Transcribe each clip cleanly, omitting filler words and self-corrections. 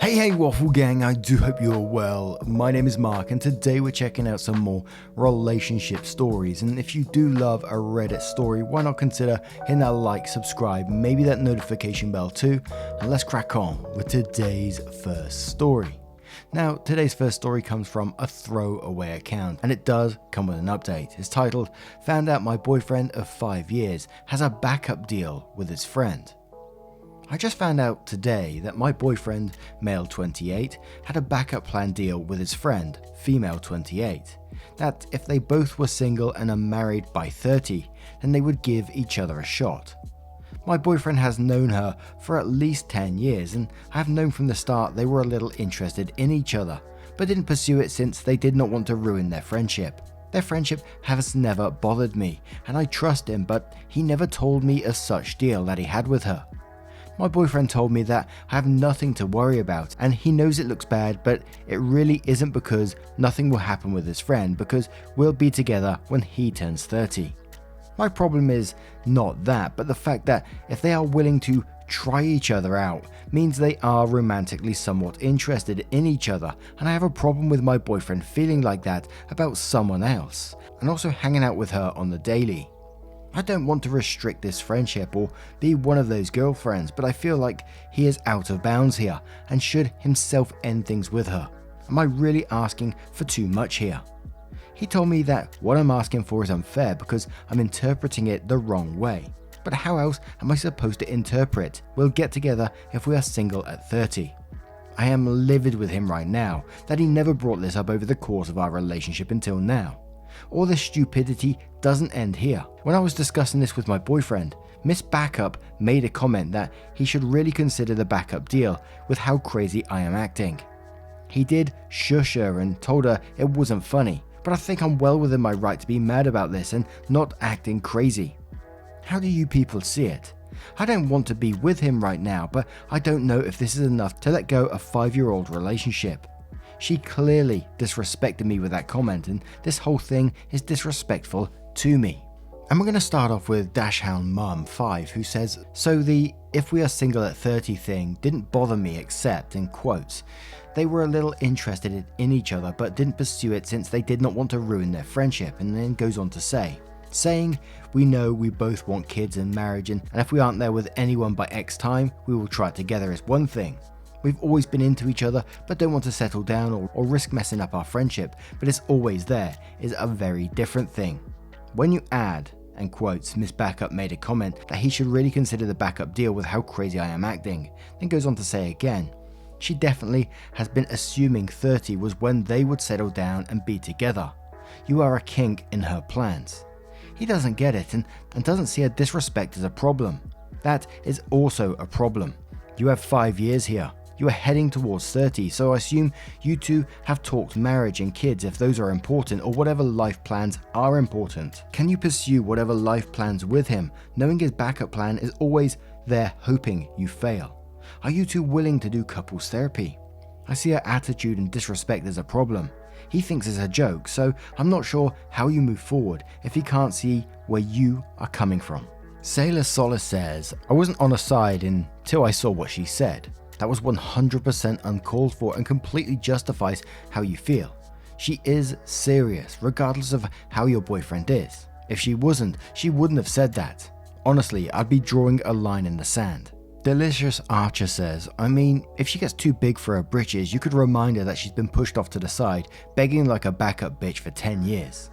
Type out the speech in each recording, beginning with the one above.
Hey Waffle Gang, I do hope you're well. My name is Mark and today we're checking out some more relationship stories, and if you do love a Reddit story, why not consider hitting that like, subscribe, maybe that notification bell too, and let's crack on with today's first story. Now, today's first story comes from a throwaway account, and it does come with an update. It's titled, "Found out my boyfriend of 5 years has a backup deal with his friend." I just found out today that my boyfriend, male 28, had a backup plan deal with his friend, female 28, that if they both were single and are married by 30, then they would give each other a shot. My boyfriend has known her for at least 10 years, and I have known from the start they were a little interested in each other, but didn't pursue it since they did not want to ruin their friendship. Their friendship has never bothered me, and I trust him, but he never told me of such deal that he had with her. My boyfriend told me that I have nothing to worry about, and he knows it looks bad, but it really isn't, because nothing will happen with his friend because we'll be together when he turns 30. My problem is not that, but the fact that if they are willing to try each other out means they are romantically somewhat interested in each other, and I have a problem with my boyfriend feeling like that about someone else, and also hanging out with her on the daily. I don't want to restrict this friendship or be one of those girlfriends, but I feel like he is out of bounds here and should himself end things with her. Am I really asking for too much here? He told me that what I'm asking for is unfair because I'm interpreting it the wrong way. But how else am I supposed to interpret "we'll get together if we are single at 30"? I am livid with him right now that he never brought this up over the course of our relationship until now. All this stupidity doesn't end here. When I was discussing this with my boyfriend, Miss Backup made a comment that he should really consider the backup deal with how crazy I am acting. He did shush her and told her it wasn't funny, but I think I'm well within my right to be mad about this and not acting crazy. How do you people see it? I don't want to be with him right now, but I don't know if this is enough to let go a 5-year-old relationship. She clearly disrespected me with that comment, and this whole thing is disrespectful to me. And we're going to start off with Dashhound Mum 5, who says, "So the 'if we are single at 30' thing didn't bother me, except, in quotes, they were a little interested in each other but didn't pursue it since they did not want to ruin their friendship," and then goes on to saying, "We know we both want kids and marriage, and if we aren't there with anyone by X time, we will try it together is one thing. We've always been into each other but don't want to settle down or risk messing up our friendship, but it's always there is a very different thing." When you add, and quotes, Miss Backup made a comment that he should really consider the backup deal with how crazy I am acting, then goes on to say again, she definitely has been assuming 30 was when they would settle down and be together. You are a kink in her plans. He doesn't get it and doesn't see her disrespect as a problem. That is also a problem. You have 5 years here. You are heading towards 30, so I assume you two have talked marriage and kids if those are important, or whatever life plans are important. Can you pursue whatever life plans with him, knowing his backup plan is always there hoping you fail? Are you two willing to do couples therapy? I see her attitude and disrespect as a problem. He thinks it's a joke, so I'm not sure how you move forward if he can't see where you are coming from. Sailor Solace says, "I wasn't on her side until I saw what she said. That was 100% uncalled for and completely justifies how you feel. She is serious, regardless of how your boyfriend is. If she wasn't, she wouldn't have said that. Honestly, I'd be drawing a line in the sand." Delicious Archer says, "I mean, if she gets too big for her britches, you could remind her that she's been pushed off to the side, begging like a backup bitch for 10 years.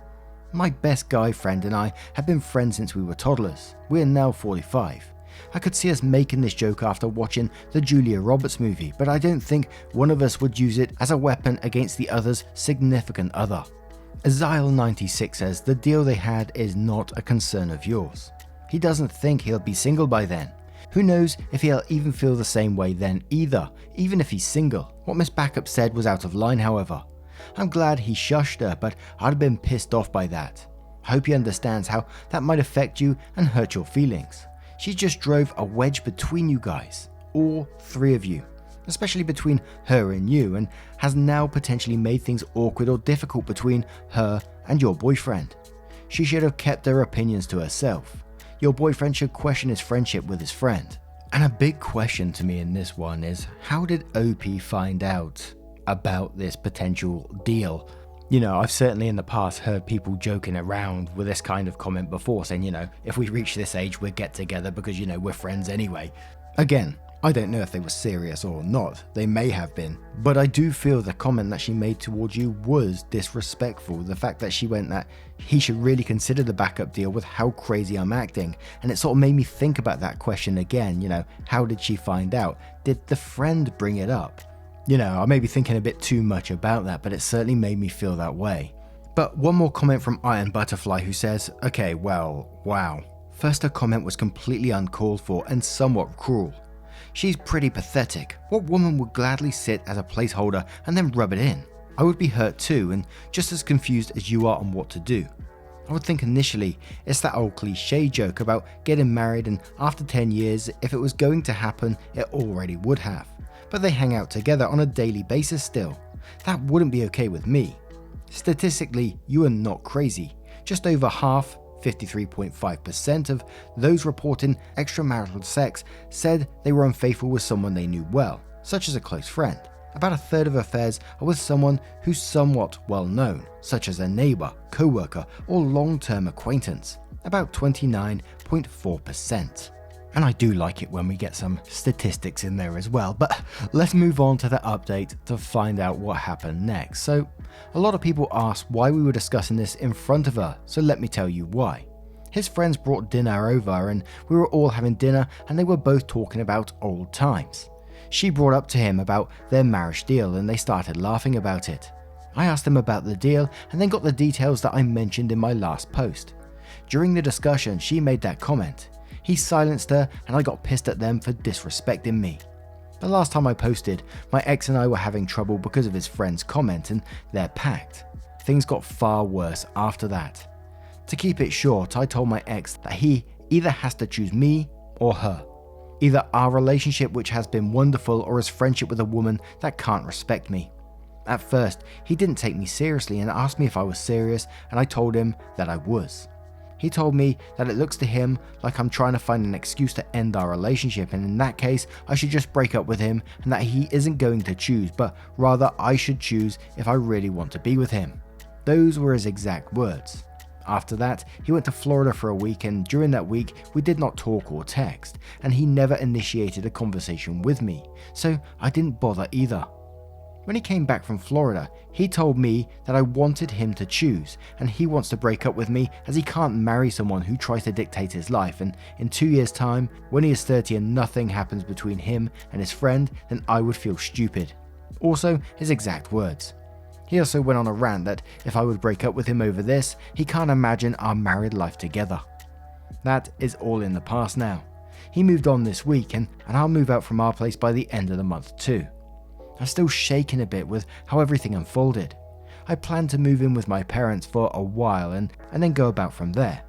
My best guy friend and I have been friends since we were toddlers. We are now 45. I could see us making this joke after watching the Julia Roberts movie, but I don't think one of us would use it as a weapon against the other's significant other." Azile96 says, "The deal they had is not a concern of yours. He doesn't think he'll be single by then. Who knows if he'll even feel the same way then either, even if he's single." What Miss Backup said was out of line, however. I'm glad he shushed her, but I'd have been pissed off by that. I hope he understands how that might affect you and hurt your feelings. She just drove a wedge between you guys, all three of you, especially between her and you, and has now potentially made things awkward or difficult between her and your boyfriend. She should have kept her opinions to herself. Your boyfriend should question his friendship with his friend. And a big question to me in this one is, how did OP find out about this potential deal? You know, I've certainly in the past heard people joking around with this kind of comment before, saying, you know, if we reach this age, we'll get together because, you know, we're friends anyway. Again, I don't know if they were serious or not, they may have been, but I do feel the comment that she made towards you was disrespectful. The fact that she went that he should really consider the backup deal with how crazy I'm acting, and it sort of made me think about that question again, you know, how did she find out? Did the friend bring it up? You know, I may be thinking a bit too much about that, but it certainly made me feel that way. But one more comment from Iron Butterfly, who says, okay, well, wow. First, her comment was completely uncalled for and somewhat cruel. She's pretty pathetic. What woman would gladly sit as a placeholder and then rub it in? I would be hurt too, and just as confused as you are on what to do. I would think initially it's that old cliche joke about getting married, and after 10 years, if it was going to happen, it already would have. But they hang out together on a daily basis still. That wouldn't be okay with me. Statistically, you are not crazy. Just over half, 53.5% of those reporting extramarital sex said they were unfaithful with someone they knew well, such as a close friend. About a third of affairs are with someone who's somewhat well known, such as a neighbor, co-worker, or long-term acquaintance. About 29.4%. And I do like it when we get some statistics in there as well, but let's move on to the update to find out what happened next. So, a lot of people asked why we were discussing this in front of her, so let me tell you why. His friends brought dinner over and we were all having dinner and they were both talking about old times. She brought up to him about their marriage deal and they started laughing about it. I asked him about the deal and then got the details that I mentioned in my last post. During the discussion, she made that comment. He silenced her and I got pissed at them for disrespecting me. The last time I posted, my ex and I were having trouble because of his friend's comment and their pact. Things got far worse after that. To keep it short, I told my ex that he either has to choose me or her. Either our relationship, which has been wonderful, or his friendship with a woman that can't respect me. At first, he didn't take me seriously and asked me if I was serious, and I told him that I was. He told me that it looks to him like I'm trying to find an excuse to end our relationship, and in that case, I should just break up with him, and that he isn't going to choose, but rather I should choose if I really want to be with him. Those were his exact words. After that, he went to Florida for a week, and during that week, we did not talk or text, and he never initiated a conversation with me, so I didn't bother either. When he came back from Florida, he told me that I wanted him to choose, and he wants to break up with me as he can't marry someone who tries to dictate his life, and in 2 years' time, when he is 30 and nothing happens between him and his friend, then I would feel stupid. Also, his exact words. He also went on a rant that if I would break up with him over this, he can't imagine our married life together. That is all in the past now. He moved on this week, and I'll move out from our place by the end of the month too. I'm still shaking a bit with how everything unfolded. I plan to move in with my parents for a while and then go about from there.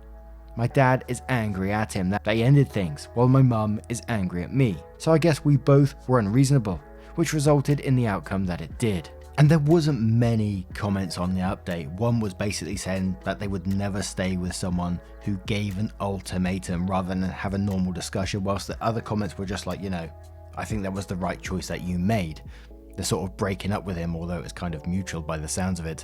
My dad is angry at him that they ended things, while my mum is angry at me. So I guess we both were unreasonable, which resulted in the outcome that it did. And there wasn't many comments on the update. One was basically saying that they would never stay with someone who gave an ultimatum rather than have a normal discussion, whilst the other comments were just like, you know, I think that was the right choice that you made. They're sort of breaking up with him, although it was kind of mutual by the sounds of it.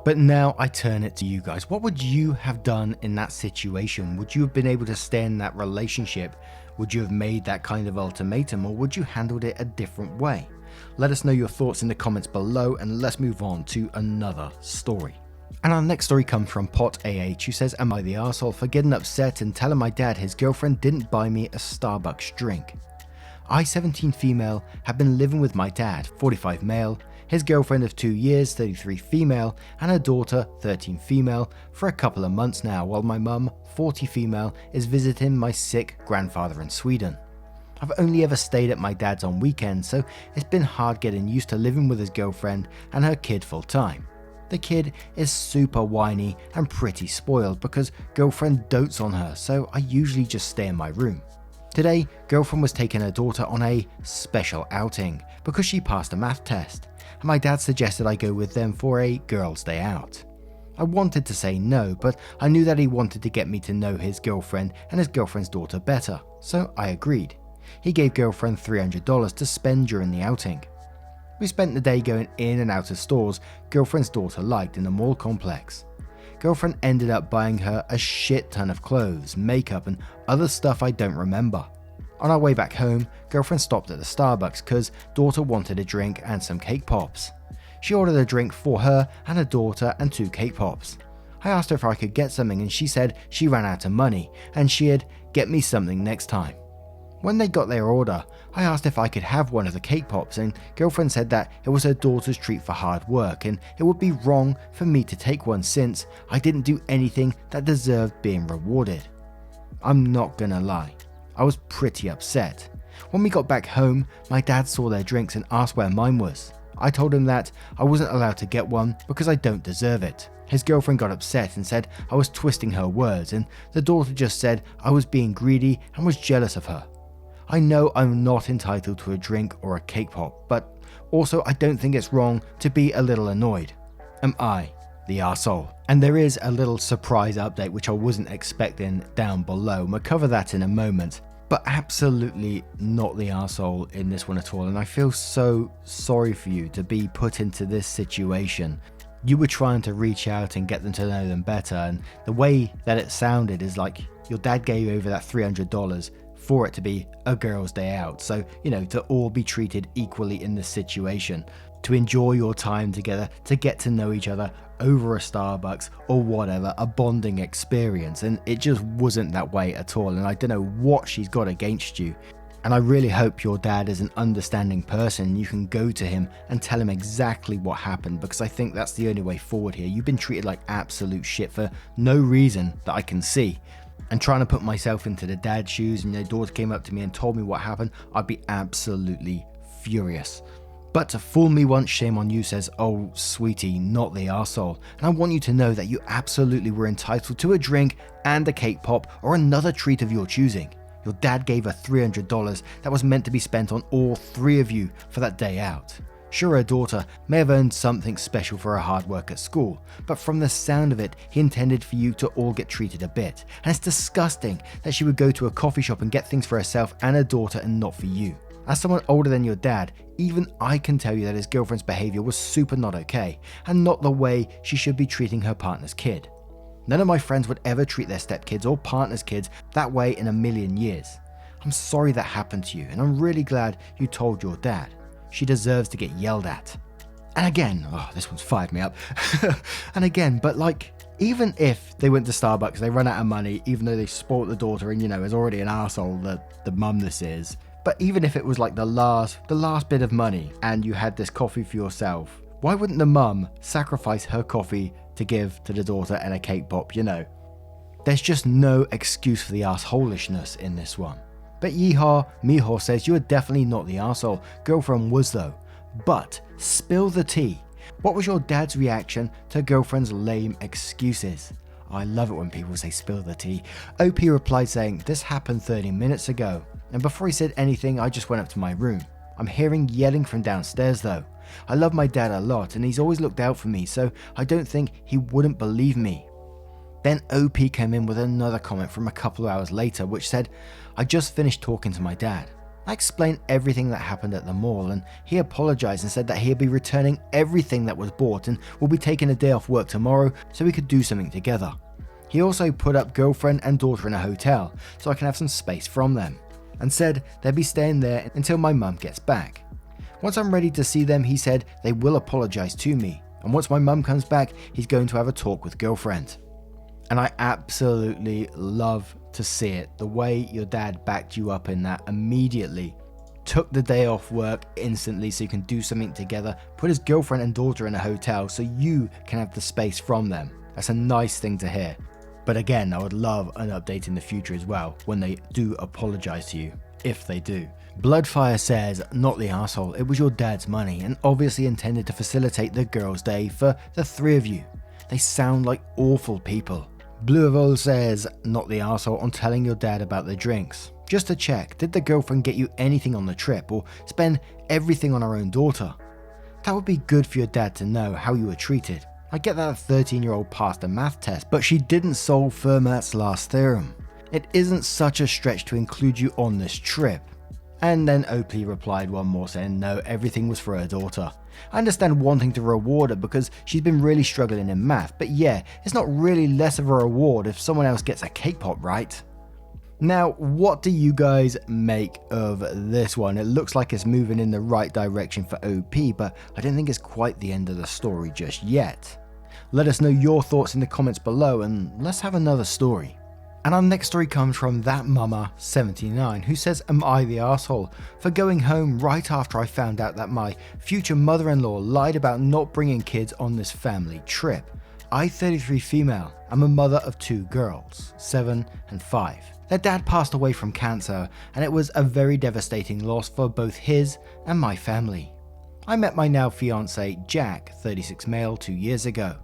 But now I turn it to you guys. What would you have done in that situation? Would you have been able to stay in that relationship? Would you have made that kind of ultimatum, or would you handled it a different way? Let us know your thoughts in the comments below, and let's move on to another story. And our next story comes from Pot AH, who says, am I the arsehole for getting upset and telling my dad his girlfriend didn't buy me a Starbucks drink? I, 17 female, have been living with my dad, 45 male, his girlfriend of 2 years, 33 female, and her daughter, 13 female, for a couple of months now, while my mum, 40 female, is visiting my sick grandfather in Sweden. I've only ever stayed at my dad's on weekends, so it's been hard getting used to living with his girlfriend and her kid full time. The kid is super whiny and pretty spoiled because girlfriend dotes on her, so I usually just stay in my room. Today, girlfriend was taking her daughter on a special outing because she passed a math test, and my dad suggested I go with them for a girls' day out. I wanted to say no, but I knew that he wanted to get me to know his girlfriend and his girlfriend's daughter better, so I agreed. he gave girlfriend $300 to spend during the outing. We spent the day going in and out of stores girlfriend's daughter liked in the mall complex. Girlfriend ended up buying her a shit ton of clothes, makeup and other stuff I don't remember. On our way back home, girlfriend stopped at the Starbucks because daughter wanted a drink and some cake pops. She ordered a drink for her and her daughter and 2 cake pops. I asked her if I could get something and she said she ran out of money and she'd get me something next time. When they got their order, I asked if I could have one of the cake pops and girlfriend said that it was her daughter's treat for hard work and it would be wrong for me to take one since I didn't do anything that deserved being rewarded. I'm not gonna lie, I was pretty upset. When we got back home, my dad saw their drinks and asked where mine was. I told him that I wasn't allowed to get one because I don't deserve it. His girlfriend got upset and said I was twisting her words, and the daughter just said I was being greedy and was jealous of her. I know I'm not entitled to a drink or a cake pop, but also I don't think it's wrong to be a little annoyed. Am I the arsehole? And there is a little surprise update which I wasn't expecting down below. I'll cover that in a moment, but absolutely not the arsehole in this one at all. And I feel so sorry for you to be put into this situation. You were trying to reach out and get them to know them better, and the way that it sounded is like your dad gave over that $300 for it to be a girl's day out. So, to all be treated equally in this situation, to enjoy your time together, to get to know each other over a Starbucks or whatever, a bonding experience. And it just wasn't that way at all. And I don't know what she's got against you. And I really hope your dad is an understanding person. You can go to him and tell him exactly what happened, because I think that's the only way forward here. You've been treated like absolute shit for no reason that I can see. And trying to put myself into the dad's shoes, and their daughter came up to me and told me what happened, I'd be absolutely furious. But to fool me once, shame on you, says, oh sweetie, not the arsehole. And I want you to know that you absolutely were entitled to a drink and a cake pop or another treat of your choosing. Your dad gave her $300 that was meant to be spent on all 3 of you for that day out. Sure, her daughter may have earned something special for her hard work at school, but from the sound of it, he intended for you to all get treated a bit. And it's disgusting that she would go to a coffee shop and get things for herself and her daughter and not for you. As someone older than your dad, even I can tell you that his girlfriend's behavior was super not okay, and not the way she should be treating her partner's kid. None of my friends would ever treat their stepkids or partner's kids that way in a million years. I'm sorry that happened to you, and I'm really glad you told your dad. She deserves to get yelled at. And again, this one's fired me up. And again, but even if they went to Starbucks, they run out of money, even though they spoilt the daughter and, is already an arsehole, the mum this is. But even if it was like the last bit of money and you had this coffee for yourself, why wouldn't the mum sacrifice her coffee to give to the daughter and a cake pop, There's just no excuse for the arseholishness in this one. But Yeehaw Meehaw says you are definitely not the arsehole. Girlfriend was though. But spill the tea. What was your dad's reaction to girlfriend's lame excuses? I love it when people say spill the tea. OP replied saying, this happened 30 minutes ago. And before he said anything, I just went up to my room. I'm hearing yelling from downstairs though. I love my dad a lot and he's always looked out for me, so I don't think he wouldn't believe me. Then OP came in with another comment from a couple of hours later which said, I just finished talking to my dad. I explained everything that happened at the mall and he apologized and said that he'll be returning everything that was bought and will be taking a day off work tomorrow so we could do something together. He also put up girlfriend and daughter in a hotel so I can have some space from them, and said they'd be staying there until my mum gets back. Once I'm ready to see them, he said they will apologize to me, and once my mum comes back, he's going to have a talk with girlfriend. And I absolutely love to see it, the way your dad backed you up in that immediately. Took the day off work instantly so you can do something together, put his girlfriend and daughter in a hotel so you can have the space from them. That's a nice thing to hear. But again, I would love an update in the future as well when they do apologize to you, if they do. Bloodfire says, not the arsehole, it was your dad's money and obviously intended to facilitate the girls' day for the 3 of you. They sound like awful people. Bluevol says, not the arsehole on telling your dad about the drinks. Just to check, did the girlfriend get you anything on the trip or spend everything on her own daughter? That would be good for your dad to know how you were treated. I get that a 13-year-old passed a math test, but she didn't solve Fermat's last theorem. It isn't such a stretch to include you on this trip. And then OP replied one more saying no, everything was for her daughter. I understand wanting to reward her because she's been really struggling in math, but yeah, it's not really less of a reward if someone else gets a cake pop, right? Now, what do you guys make of this one? It looks like it's moving in the right direction for OP, but I don't think it's quite the end of the story just yet. Let us know your thoughts in the comments below and let's have another story. And our next story comes from That Mama 79, who says, am I the arsehole for going home right after I found out that my future mother-in-law lied about not bringing kids on this family trip? I, 33 female, am a mother of 2 girls, 7 and 5. Their dad passed away from cancer and it was a very devastating loss for both his and my family. I met my now fiance Jack, 36 male, 2 years ago.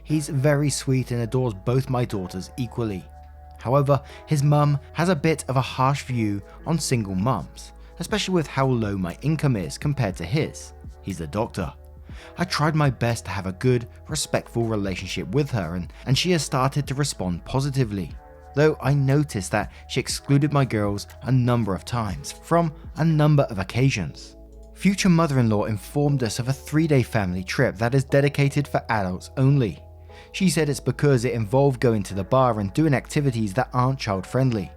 He's very sweet and adores both my daughters equally. However, his mum has a bit of a harsh view on single mums, especially with how low my income is compared to his. He's a doctor. I tried my best to have a good, respectful relationship with her and she has started to respond positively, though I noticed that she excluded my girls a number of times from a number of occasions. Future mother-in-law informed us of a 3-day family trip that is dedicated for adults only. She said it's because it involved going to the bar and doing activities that aren't child-friendly.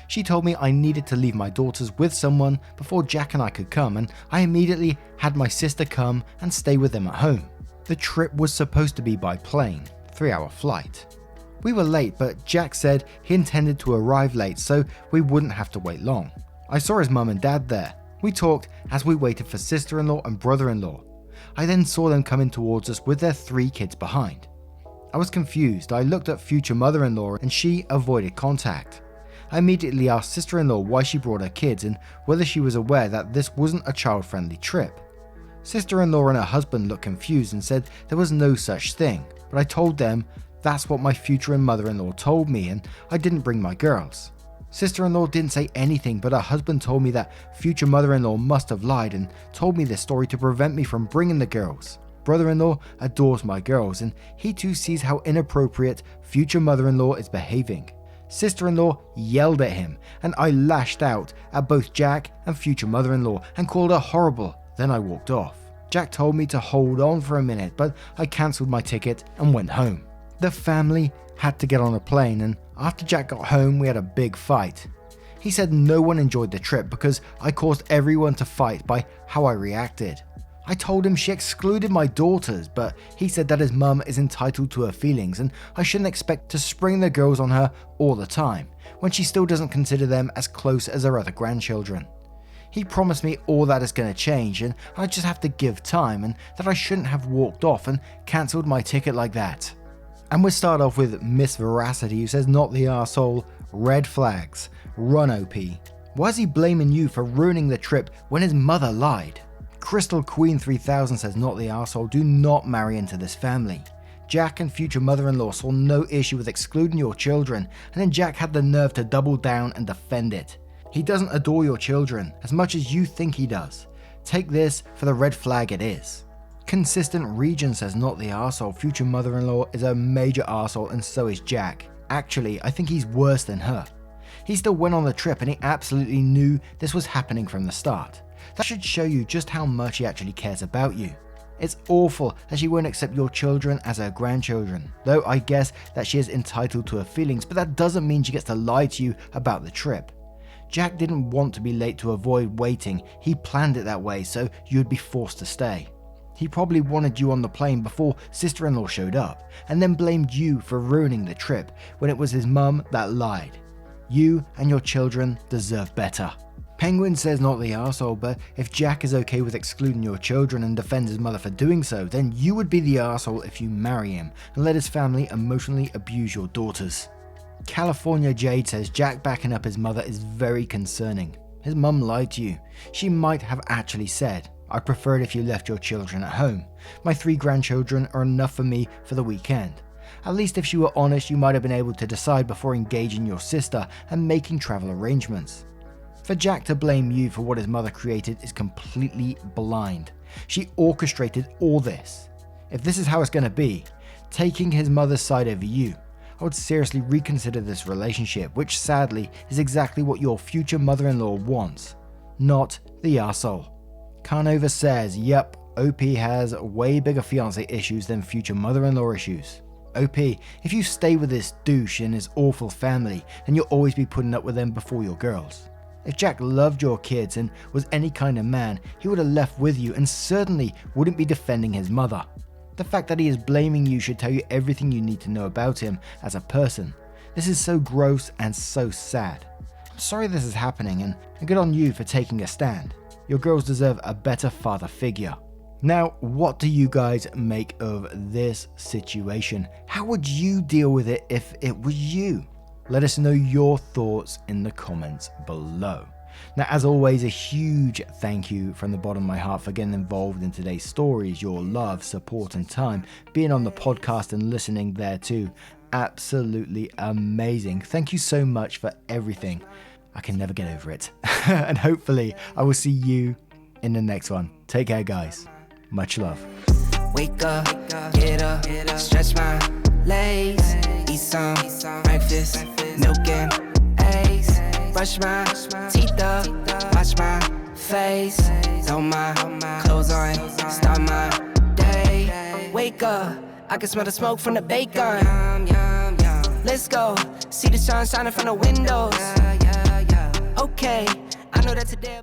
She told me I needed to leave my daughters with someone before Jack and I could come, and I immediately had my sister come and stay with them at home. The trip was supposed to be by plane, 3-hour flight. We were late, but Jack said he intended to arrive late so we wouldn't have to wait long. I saw his mum and dad there. We talked as we waited for sister-in-law and brother-in-law. I then saw them coming towards us with their 3 kids behind. I was confused. I looked at future mother-in-law and she avoided contact. I immediately asked sister-in-law why she brought her kids and whether she was aware that this wasn't a child-friendly trip. Sister-in-law and her husband looked confused and said there was no such thing, but I told them that's what my future and mother-in-law told me and I didn't bring my girls. Sister-in-law didn't say anything, but her husband told me that future mother-in-law must have lied and told me this story to prevent me from bringing the girls. Brother-in-law adores my girls and he too sees how inappropriate future mother-in-law is behaving. Sister-in-law yelled at him and I lashed out at both Jack and future mother-in-law and called her horrible. Then I walked off. Jack told me to hold on for a minute, but I cancelled my ticket and went home. The family had to get on a plane and after Jack got home we had a big fight. He said no one enjoyed the trip because I caused everyone to fight by how I reacted. I told him she excluded my daughters, but he said that his mum is entitled to her feelings and I shouldn't expect to spring the girls on her all the time, when she still doesn't consider them as close as her other grandchildren. He promised me all that is going to change and I just have to give time and that I shouldn't have walked off and cancelled my ticket like that. And we'll start off with Miss Veracity, who says not the arsehole, red flags, run OP. Why is he blaming you for ruining the trip when his mother lied? Crystal Queen 3000 says not the arsehole, do not marry into this family. Jack and future mother-in-law saw no issue with excluding your children and then Jack had the nerve to double down and defend it. He doesn't adore your children as much as you think he does. Take this for the red flag it is. Consistent Region says not the arsehole, future mother-in-law is a major arsehole and so is Jack. Actually, I think he's worse than her. He still went on the trip and he absolutely knew this was happening from the start. That should show you just how much he actually cares about you. It's awful that she won't accept your children as her grandchildren, though I guess that she is entitled to her feelings, but that doesn't mean she gets to lie to you about the trip. Jack didn't want to be late to avoid waiting, he planned it that way so you'd be forced to stay. He probably wanted you on the plane before sister-in-law showed up, and then blamed you for ruining the trip when it was his mum that lied. You and your children deserve better. Penguin says not the arsehole, but if Jack is okay with excluding your children and defends his mother for doing so, then you would be the arsehole if you marry him and let his family emotionally abuse your daughters. California Jade says Jack backing up his mother is very concerning. His mum lied to you. She might have actually said, I prefer it if you left your children at home. My 3 grandchildren are enough for me for the weekend. At least if she were honest, you might have been able to decide before engaging your sister and making travel arrangements. For Jack to blame you for what his mother created is completely blind. She orchestrated all this. If this is how it's going to be, taking his mother's side over you, I would seriously reconsider this relationship, which sadly is exactly what your future mother-in-law wants. not the arsehole. Carnova says, yep, OP has way bigger fiancé issues than future mother-in-law issues. OP, if you stay with this douche and his awful family, then you'll always be putting up with them before your girls. If Jack loved your kids and was any kind of man, he would have left with you and certainly wouldn't be defending his mother. The fact that he is blaming you should tell you everything you need to know about him as a person. This is so gross and so sad. I'm sorry this is happening, and good on you for taking a stand. Your girls deserve a better father figure. Now, what do you guys make of this situation? How would you deal with it if it was you? Let us know your thoughts in the comments below. Now, as always, a huge thank you from the bottom of my heart for getting involved in today's stories. Your love, support, and time being on the podcast and listening there too. Absolutely amazing. Thank you so much for everything. I can never get over it. And hopefully I will see you in the next one. Take care, guys. Much love. Wake up, get up, stretch my legs, eat some breakfast, milk and eggs, brush my teeth up, wash my face, throw my clothes on, start my day. Wake up, I can smell the smoke from the bacon. Let's go, see the sun shining from the windows. Okay, I know that today